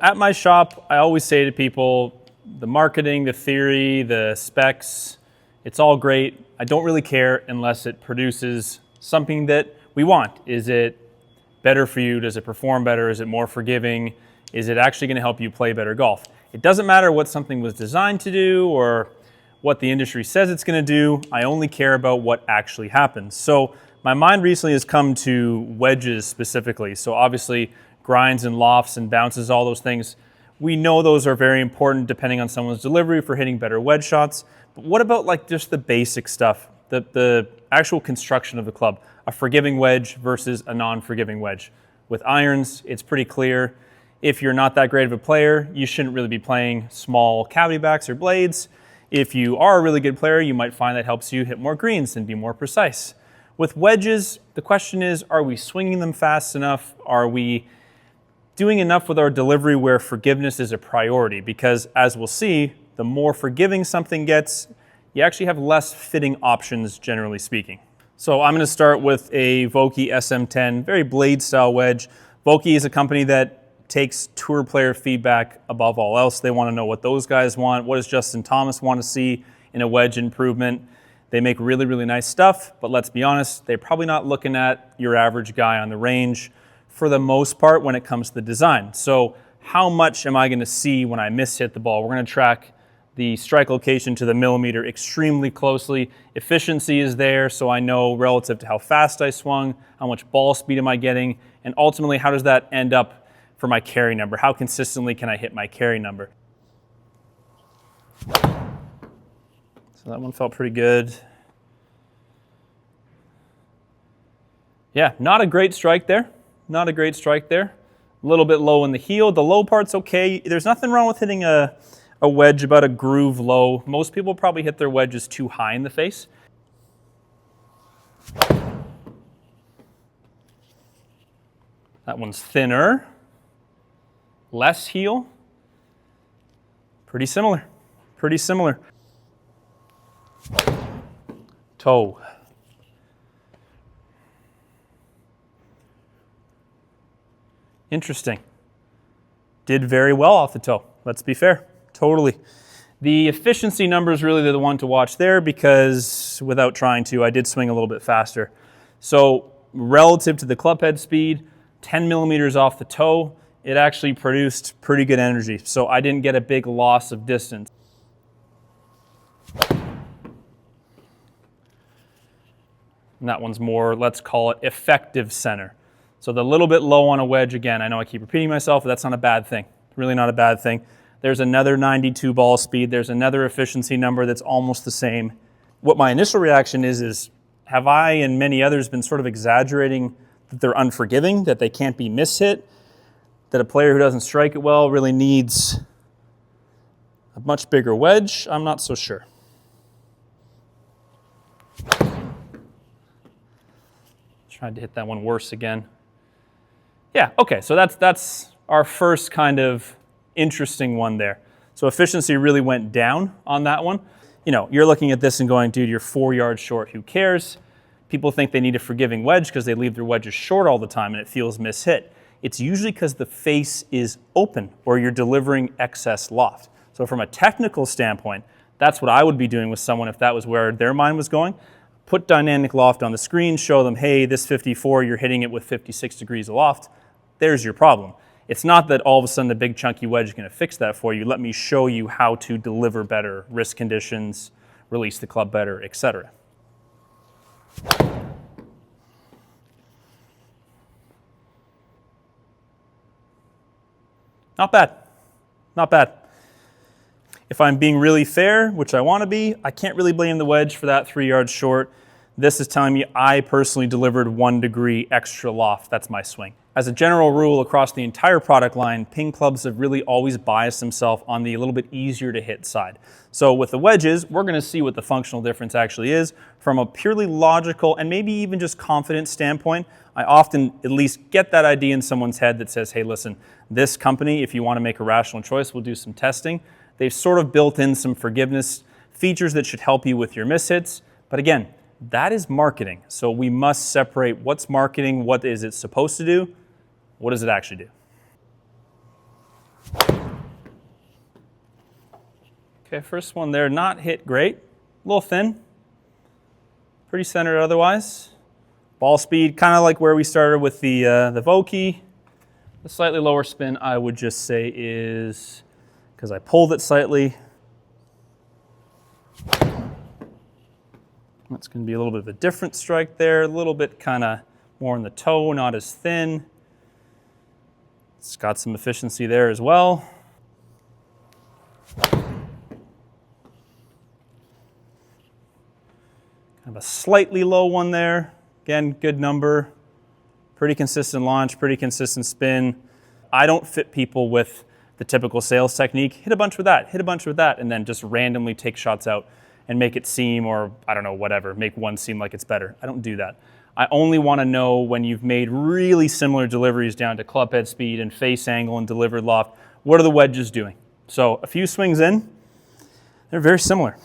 At my shop, I always say to people, the marketing, the theory, the specs, it's all great. I don't really care unless it produces something that we want. Is it better for you? Does it perform better? Is it more forgiving? Is it actually going to help you play better golf? It doesn't matter what something was designed to do or what the industry says it's going to do. I only care about what actually happens. So my mind recently has come to wedges specifically. So obviously grinds and lofts and bounces, all those things. We know those are very important depending on someone's delivery for hitting better wedge shots. But what about like just the basic stuff, the actual construction of the club? A forgiving wedge versus a non-forgiving wedge. With irons, it's pretty clear. If you're not that great of a player, you shouldn't really be playing small cavity backs or blades. If you are a really good player, you might find that helps you hit more greens and be more precise. With wedges, the question is, are we swinging them fast enough? Are we doing enough with our delivery where forgiveness is a priority? Because as we'll see, the more forgiving something gets, you actually have less fitting options, generally speaking. So I'm going to start with a Vokey SM10, very blade style wedge. Vokey is a company that takes tour player feedback above all else. They want to know what those guys want. What does Justin Thomas want to see in a wedge improvement? They make really, really nice stuff, but let's be honest, they're probably not looking at your average guy on the range for the most part when it comes to the design. So how much am I going to see when I miss-hit the ball? We're going to track the strike location to the millimeter extremely closely. Efficiency is there, so I know relative to how fast I swung, how much ball speed am I getting, and ultimately how does that end up for my carry number? How consistently can I hit my carry number? So that one felt pretty good. Yeah, not a great strike there. Not a great strike there. A little bit low in the heel. The low part's okay. There's nothing wrong with hitting a wedge about a groove low. Most people probably hit their wedges too high in the face. That one's thinner. Less heel. Pretty similar. Pretty similar. Toe. Interesting. Did very well off the toe. Let's be fair. Totally. The efficiency number is really the one to watch there because without trying to, I did swing a little bit faster. So relative to the club head speed, 10 millimeters off the toe, it actually produced pretty good energy. So I didn't get a big loss of distance. And that one's more, let's call it effective center. So the little bit low on a wedge, again, I know I keep repeating myself, but that's not a bad thing. Really not a bad thing. There's another 92 ball speed. There's another efficiency number that's almost the same. What my initial reaction is have I and many others been sort of exaggerating that they're unforgiving, that they can't be mishit, that a player who doesn't strike it well really needs a much bigger wedge? I'm not so sure. Tried to hit that one worse again. Yeah, okay, so that's our first kind of interesting one there. So efficiency really went down on that one. You know, you're looking at this and going, dude, you're 4 yards short, who cares? People think they need a forgiving wedge because they leave their wedges short all the time and it feels mishit. It's usually because the face is open or you're delivering excess loft. So from a technical standpoint, that's what I would be doing with someone if that was where their mind was going. Put dynamic loft on the screen, show them, hey, this 54, you're hitting it with 56 degrees of loft. There's your problem. It's not that all of a sudden the big chunky wedge is going to fix that for you. Let me show you how to deliver better, wrist conditions, release the club better, etc. Not bad. Not bad. If I'm being really fair, which I want to be, I can't really blame the wedge for that 3 yards short. This is telling me I personally delivered 1 degree extra loft. That's my swing. As a general rule across the entire product line, ping clubs have really always biased themselves on the a little bit easier to hit side. So with the wedges, we're going to see what the functional difference actually is. From a purely logical and maybe even just confident standpoint, I often at least get that idea in someone's head that says, hey, listen, this company, if you want to make a rational choice, we'll do some testing. They've sort of built in some forgiveness features that should help you with your mishits. But again, that is marketing. So we must separate what's marketing, what is it supposed to do, what does it actually do. Okay, first one there, not hit great. A little thin. Pretty centered otherwise. Ball speed, kind of like where we started with the Vokey. The slightly lower spin, I would just say, is because I pulled it slightly. That's going to be a little bit of a different strike there, a little bit kind of more in the toe, not as thin. It's got some efficiency there as well. Kind of a slightly low one there. Again, good number. Pretty consistent launch, pretty consistent spin. I don't fit people with the typical sales technique. Hit a bunch with that, hit a bunch with that, and then just randomly take shots out and make it seem, or I don't know, whatever, make one seem like it's better. I don't do that. I only want to know when you've made really similar deliveries down to club head speed and face angle and delivered loft, what are the wedges doing? So a few swings in, they're very similar.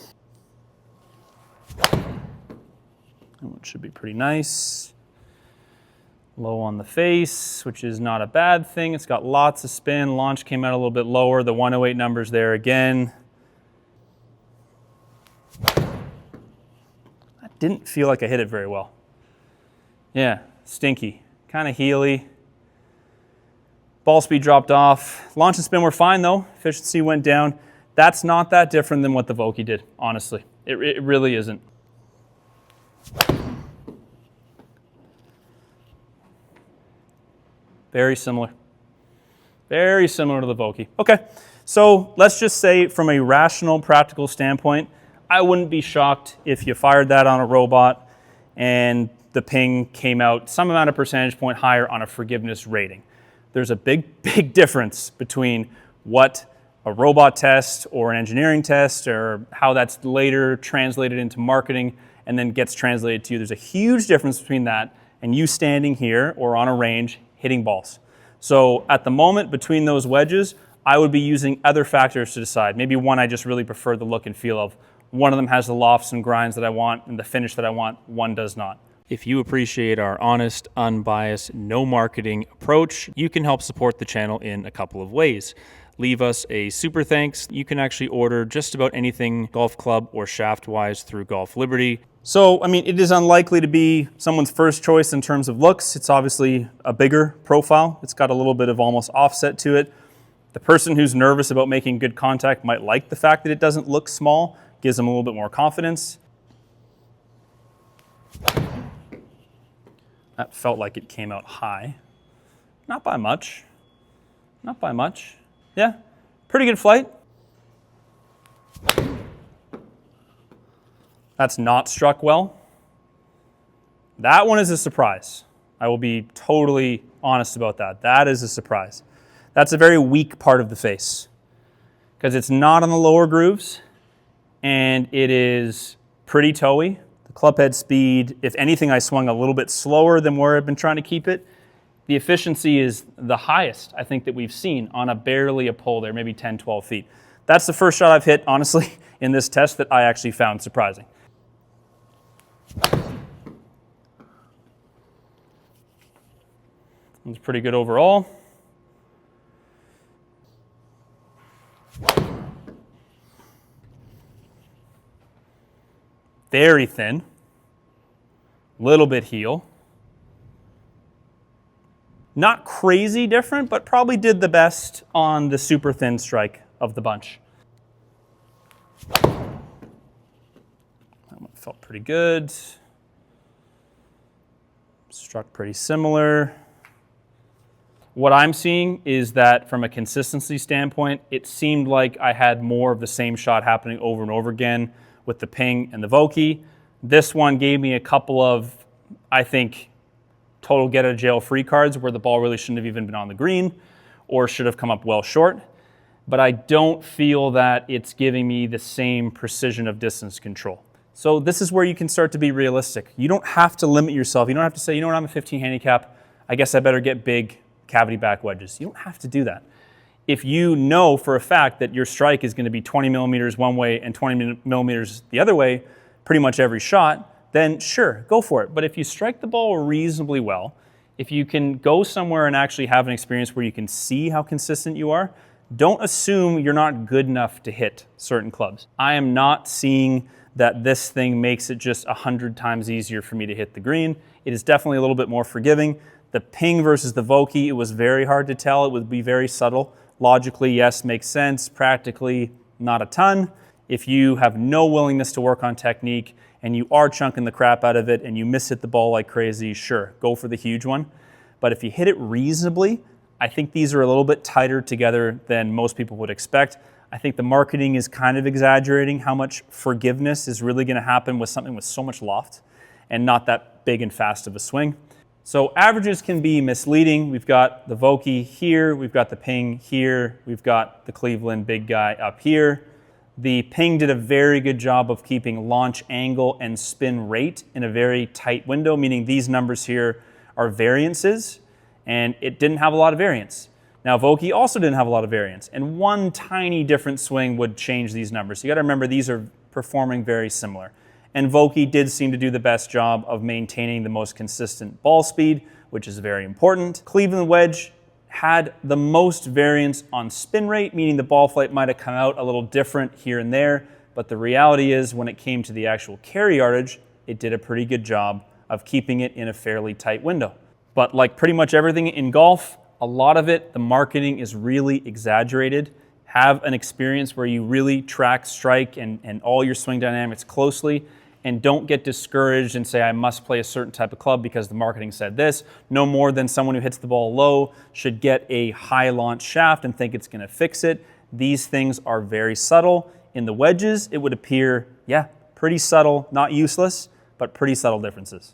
That one should be pretty nice. Low on the face, which is not a bad thing. It's got lots of spin. Launch came out a little bit lower. The 108 number's there again. That didn't feel like I hit it very well. Yeah, stinky, kind of heely. Ball speed dropped off. Launch and spin were fine though. Efficiency went down. That's not that different than what the Vokey did, honestly. It really isn't. Very similar. Very similar to the Vokey. Okay, so let's just say from a rational, practical standpoint, I wouldn't be shocked if you fired that on a robot and the ping came out some amount of percentage point higher on a forgiveness rating. There's a big difference between what a robot test or an engineering test or how that's later translated into marketing and then gets translated to you. There's a huge difference between that and you standing here or on a range hitting balls. So at the moment between those wedges, I would be using other factors to decide. Maybe one I just really prefer the look and feel of. One of them has the lofts and grinds that I want and the finish that I want. One does not. If you appreciate our honest, unbiased, no marketing approach, you can help support the channel in a couple of ways. Leave us a super thanks. You can actually order just about anything golf club or shaft wise through Golf Liberty. So, I mean, it is unlikely to be someone's first choice in terms of looks. It's obviously a bigger profile. It's got a little bit of almost offset to it. The person who's nervous about making good contact might like the fact that it doesn't look small, gives them a little bit more confidence. That felt like it came out high. Not by much. Not by much. Yeah, pretty good flight. That's not struck well. That one is a surprise. I will be totally honest about that. That is a surprise. That's a very weak part of the face because it's not on the lower grooves and it is pretty toey. The club head speed, if anything, I swung a little bit slower than where I've been trying to keep it. The efficiency is the highest, I think, that we've seen on barely a pull there, maybe 10, 12 feet. That's the first shot I've hit, honestly, in this test that I actually found surprising. It was pretty good overall. Very thin, little bit heel. Not crazy different, but probably did the best on the super thin strike of the bunch. That one felt pretty good. Struck pretty similar. What I'm seeing is that from a consistency standpoint, it seemed like I had more of the same shot happening over and over again with the ping and the Vokey. This one gave me a couple of, I think, total get out of jail free cards where the ball really shouldn't have even been on the green or should have come up well short. But I don't feel that it's giving me the same precision of distance control. So this is where you can start to be realistic. You don't have to limit yourself. You don't have to say, you know what, I'm a 15 handicap. I guess I better get big cavity back wedges. You don't have to do that. If you know for a fact that your strike is going to be 20 millimeters one way and 20 millimeters the other way, pretty much every shot, then sure, go for it. But if you strike the ball reasonably well, if you can go somewhere and actually have an experience where you can see how consistent you are, don't assume you're not good enough to hit certain clubs. I am not seeing that this thing makes it just 100 times easier for me to hit the green. It is definitely a little bit more forgiving. The ping versus the Vokey, it was very hard to tell. It would be very subtle. Logically, yes, makes sense. Practically, not a ton. If you have no willingness to work on technique and you are chunking the crap out of it and you miss hit the ball like crazy, sure, go for the huge one. But if you hit it reasonably, I think these are a little bit tighter together than most people would expect. I think the marketing is kind of exaggerating how much forgiveness is really going to happen with something with so much loft and not that big and fast of a swing. So averages can be misleading. We've got the Vokey here, we've got the ping here, we've got the Cleveland big guy up here. The ping did a very good job of keeping launch angle and spin rate in a very tight window, meaning these numbers here are variances, and it didn't have a lot of variance. Now, Vokey also didn't have a lot of variance, and one tiny different swing would change these numbers. So you got to remember these are performing very similar. And Vokey did seem to do the best job of maintaining the most consistent ball speed, which is very important. Cleveland Wedge had the most variance on spin rate, meaning the ball flight might have come out a little different here and there, but the reality is when it came to the actual carry yardage, it did a pretty good job of keeping it in a fairly tight window. But like pretty much everything in golf, a lot of it, the marketing is really exaggerated. Have an experience where you really track strike and all your swing dynamics closely, and don't get discouraged and say, I must play a certain type of club because the marketing said this. No more than someone who hits the ball low should get a high launch shaft and think it's going to fix it. These things are very subtle. In the wedges, it would appear, yeah, pretty subtle, not useless, but pretty subtle differences.